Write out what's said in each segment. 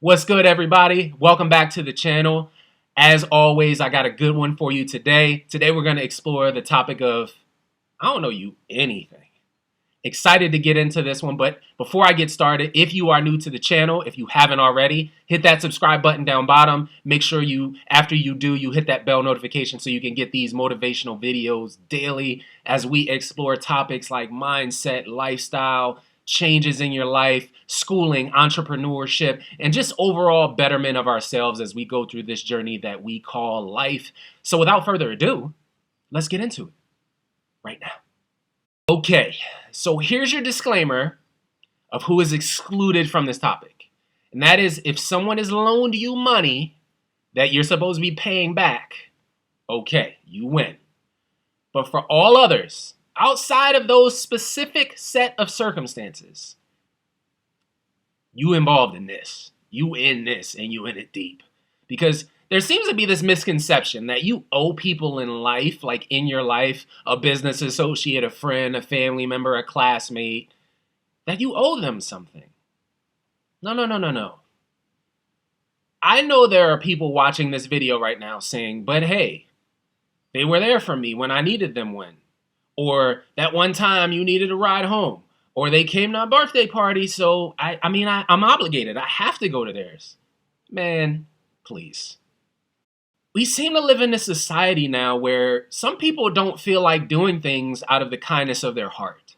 What's good, everybody? Welcome back to the channel. As always, I got a good one for you today. Today, we're going to explore the topic of, I don't know you anything. Excited to get into this one, but before I get started, if you are new to the channel, if you haven't already, hit that subscribe button down bottom. Make sure after you do, you hit that bell notification so you can get these motivational videos daily as we explore topics like mindset, lifestyle, changes in your life, schooling, entrepreneurship, and just overall betterment of ourselves as we go through this journey that we call life. So without further ado, let's get into it right now. Okay, so here's your disclaimer of who is excluded from this topic. And that is, if someone has loaned you money that you're supposed to be paying back, okay, you win. But for all others, outside of those specific set of circumstances, you involved in this. You in this, and you in it deep. Because there seems to be this misconception that you owe people in life, like in your life, a business associate, a friend, a family member, a classmate, that you owe them something. No. I know there are people watching this video right now saying, but hey, they were there for me when I needed them when. Or that one time you needed a ride home. Or they came to a birthday party, so I'm obligated. I have to go to theirs. Man, please. We seem to live in a society now where some people don't feel like doing things out of the kindness of their heart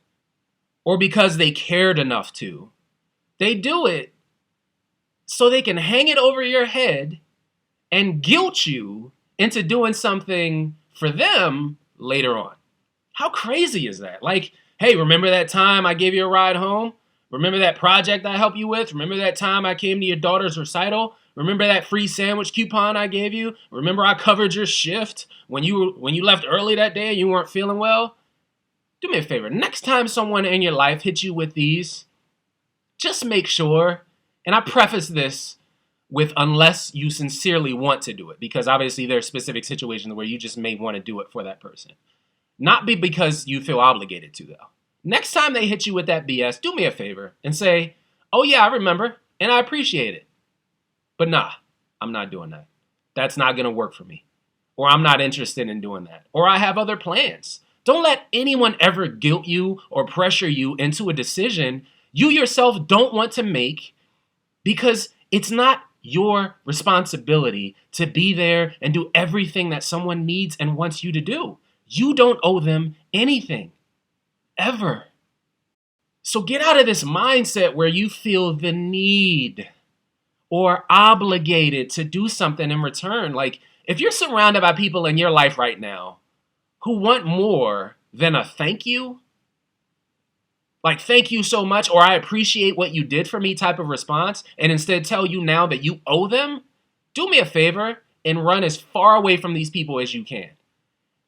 or because they cared enough to. They do it so they can hang it over your head and guilt you into doing something for them later on. How crazy is that? Like, hey, remember that time I gave you a ride home? Remember that project I helped you with? Remember that time I came to your daughter's recital? Remember that free sandwich coupon I gave you? Remember I covered your shift when you left early that day and you weren't feeling well? Do me a favor. Next time someone in your life hits you with these, just make sure, and I preface this with unless you sincerely want to do it, because obviously there are specific situations where you just may want to do it for that person. Not because you feel obligated to, though. Next time they hit you with that BS, do me a favor and say, oh yeah, I remember, and I appreciate it. But nah, I'm not doing that. That's not going to work for me. Or I'm not interested in doing that. Or I have other plans. Don't let anyone ever guilt you or pressure you into a decision you yourself don't want to make, because it's not your responsibility to be there and do everything that someone needs and wants you to do. You don't owe them anything, ever. So get out of this mindset where you feel the need or obligated to do something in return. Like, if you're surrounded by people in your life right now who want more than a thank you, like thank you so much, or I appreciate what you did for me type of response, and instead tell you now that you owe them, do me a favor and run as far away from these people as you can.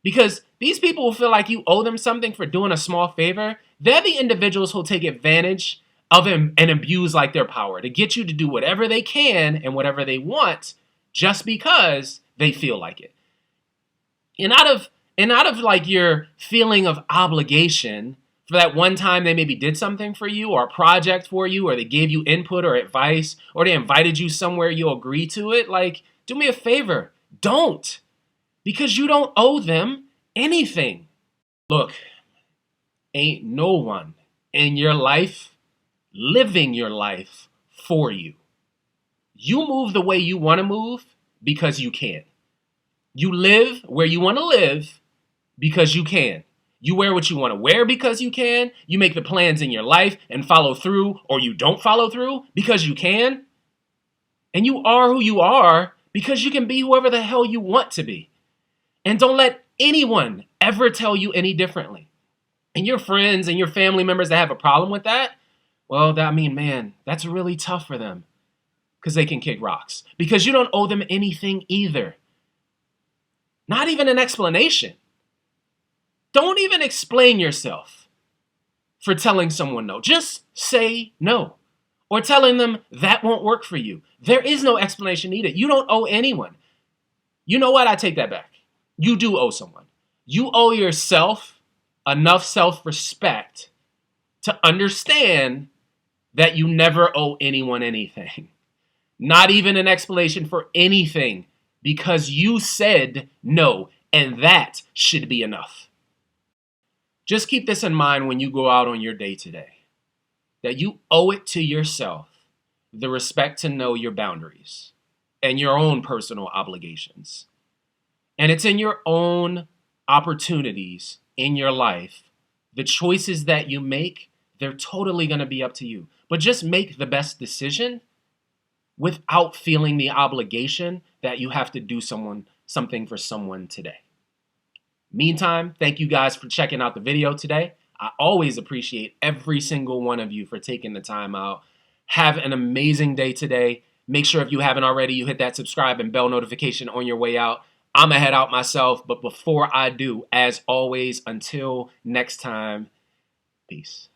Because these people will feel like you owe them something for doing a small favor. They're the individuals who'll take advantage of them and abuse like their power to get you to do whatever they can and whatever they want just because they feel like it. And out of like your feeling of obligation for that one time they maybe did something for you or a project for you, or they gave you input or advice, or they invited you somewhere, you agree to it, like, do me a favor, don't. Because you don't owe them anything. Look, ain't no one in your life living your life for you. You move the way you want to move because you can. You live where you want to live because you can. You wear what you want to wear because you can. You make the plans in your life and follow through, or you don't follow through because you can. And you are who you are because you can be whoever the hell you want to be. And don't let anyone ever tell you any differently. And your friends and your family members that have a problem with that, well, man, that's really tough for them because they can kick rocks. Because you don't owe them anything either. Not even an explanation. Don't even explain yourself for telling someone no. Just say no. Or telling them that won't work for you. There is no explanation needed. You don't owe anyone. You know what? I take that back. You do owe someone. You owe yourself enough self-respect to understand that you never owe anyone anything. Not even an explanation for anything, because you said no, and that should be enough. Just keep this in mind when you go out on your day today, that you owe it to yourself the respect to know your boundaries and your own personal obligations. And it's in your own opportunities in your life. The choices that you make, they're totally going to be up to you. But just make the best decision without feeling the obligation that you have to do something for someone today. Meantime, thank you guys for checking out the video today. I always appreciate every single one of you for taking the time out. Have an amazing day today. Make sure if you haven't already, you hit that subscribe and bell notification on your way out. I'm going to head out myself, but before I do, as always, until next time, peace.